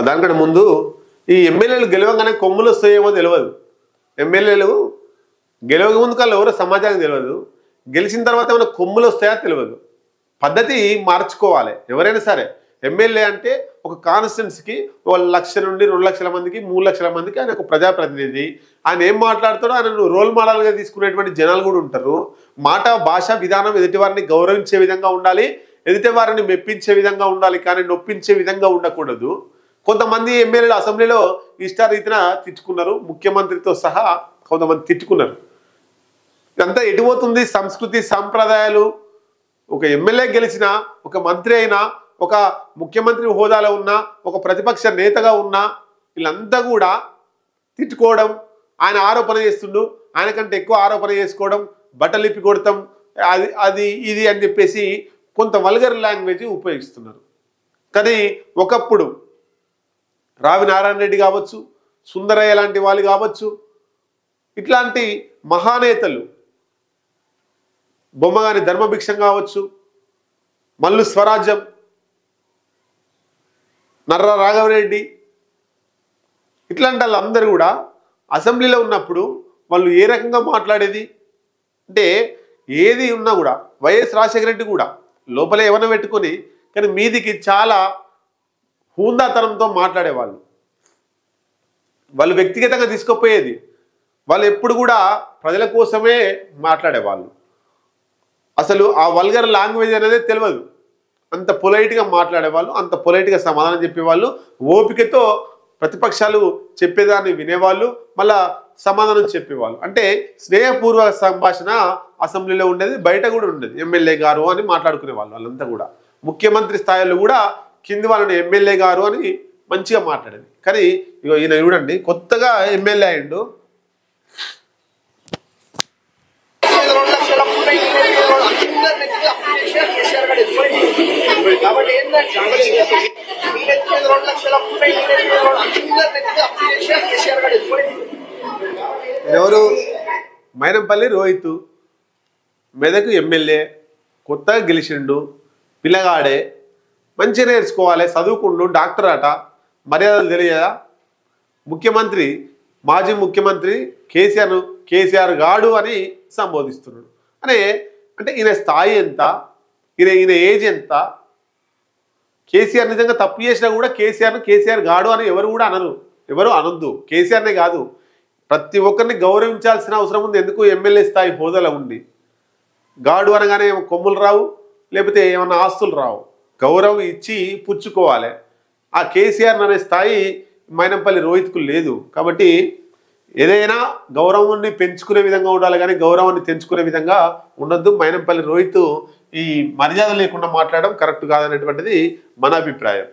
దానికంటే ముందు ఈ ఎమ్మెల్యేలు గెలవగానే కొమ్ములు వస్తాయేమో తెలియదు. ఎమ్మెల్యేలు గెలవక ముందు కల్లా ఎవరో సమాజానికి తెలియదు, గెలిచిన తర్వాత ఏమైనా కొమ్ములు వస్తాయో తెలియదు. పద్ధతి మార్చుకోవాలి. ఎవరైనా సరే ఎమ్మెల్యే అంటే ఒక కాన్స్టిట్యున్సీకి 1,00,000 నుండి 2,00,000 మందికి 3,00,000 మందికి ఆయన ఒక ప్రజాప్రతినిధి. ఆయన ఏం మాట్లాడుతాడో ఆయన రోల్ మోడల్గా తీసుకునేటువంటి జనాలు కూడా ఉంటారు. మాట భాష విధానం ఎదుటివారిని గౌరవించే విధంగా ఉండాలి, ఎదుటి వారిని మెప్పించే విధంగా ఉండాలి, కానీ నొప్పించే విధంగా ఉండకూడదు. కొంతమంది ఎమ్మెల్యేలు అసెంబ్లీలో ఇష్టారీతిన తిట్టుకున్నారు, ముఖ్యమంత్రితో సహా కొంతమంది తిట్టుకున్నారు. ఇదంతా ఎటుపోతుంది? సంస్కృతి సాంప్రదాయాలు. ఒక ఎమ్మెల్యే గెలిచిన, ఒక మంత్రి అయినా, ఒక ముఖ్యమంత్రి హోదాలో ఉన్న, ఒక ప్రతిపక్ష నేతగా ఉన్న వీళ్ళంతా కూడా తిట్టుకోవడం, ఆయన ఆరోపణ చేస్తుండు, ఆయన కంటే ఎక్కువ ఆరోపణ చేసుకోవడం, బట్టలిప్పి కొడతాం, అది ఇది అని చెప్పేసి కొంత వల్గర్ లాంగ్వేజ్ ఉపయోగిస్తున్నారు. కానీ ఒకప్పుడు రావి నారాయణ రెడ్డి కావచ్చు, సుందరయ్య లాంటి వాళ్ళు కావచ్చు, ఇట్లాంటి మహానేతలు, బొమ్మగాని ధర్మభిక్షం కావచ్చు, మల్లు స్వరాజ్యం, నర్ర రాఘవరెడ్డి, ఇట్లాంటి వాళ్ళందరూ కూడా అసెంబ్లీలో ఉన్నప్పుడు వాళ్ళు ఏ రకంగా మాట్లాడేది అంటే, ఏది ఉన్నా కూడా వైఎస్ రాజశేఖర రెడ్డి కూడా లోపలే ఏమైనా పెట్టుకొని కానీ మీదికి చాలా హూందాతనంతో మాట్లాడేవాళ్ళు. వాళ్ళు వ్యక్తిగతంగా తీసుకుపోయేది, వాళ్ళు ఎప్పుడు కూడా ప్రజల కోసమే మాట్లాడేవాళ్ళు. అసలు ఆ వల్గర్ లాంగ్వేజ్ అనేది తెలియదు. అంత పొలైట్గా మాట్లాడేవాళ్ళు, అంత పొలైట్గా సమాధానం చెప్పేవాళ్ళు, ఓపికతో ప్రతిపక్షాలు చెప్పేదాన్ని వినేవాళ్ళు, మళ్ళా సమాధానం చెప్పేవాళ్ళు. అంటే స్నేహపూర్వక సంభాషణ అసెంబ్లీలో ఉండేది, బయట కూడా ఉండేది. ఎమ్మెల్యే గారు అని మాట్లాడుకునేవాళ్ళు. వాళ్ళంతా కూడా ముఖ్యమంత్రి స్థాయిలో కూడా కింది వాళ్ళని ఎమ్మెల్యే గారు అని మంచిగా మాట్లాడేది. కానీ ఇగో ఈయన చూడండి, కొత్తగా ఎమ్మెల్యే అయ్యిండు. ఎవరు? మైనంపల్లి రోహిత్, మెదక్ ఎమ్మెల్యే, కొత్తగా గెలిచిండు, పిల్లగాడే, మంచిగా నేర్చుకోవాలి, చదువుకుండు, డాక్టర్ అట, మర్యాదలు తెలియదా? ముఖ్యమంత్రి, మాజీ ముఖ్యమంత్రి కేసీఆర్ గాడు అని సంబోధిస్తున్నాడు. అంటే ఈయన స్థాయి ఎంత, ఈయన ఏజ్ ఎంత? కేసీఆర్ నిజంగా తప్పు చేసినా కూడా కేసీఆర్ గాడు అని ఎవరు కూడా అనరు, ఎవరు అనొద్దు. కేసీఆర్నే కాదు, ప్రతి ఒక్కరిని గౌరవించాల్సిన అవసరం ఉంది. ఎందుకు? ఎమ్మెల్యే స్థాయి హోదాలో ఉంది. గాడు అనగానే కొమ్ములు రావు, లేకపోతే ఏమన్నా ఆస్తులు రావు. గౌరవం ఇచ్చి పుచ్చుకోవాలి. ఆ కేసీఆర్ అనే స్థాయి మైనంపల్లి రోహిత్కు లేదు. కాబట్టి ఏదైనా గౌరవాన్ని పెంచుకునే విధంగా ఉండాలి, కానీ గౌరవాన్ని తెంచుకునే విధంగా ఉండొద్దు. మైనంపల్లి రోహిత్ ఈ మర్యాద లేకుండా మాట్లాడడం కరెక్ట్ కాదనేటువంటిది మన అభిప్రాయం.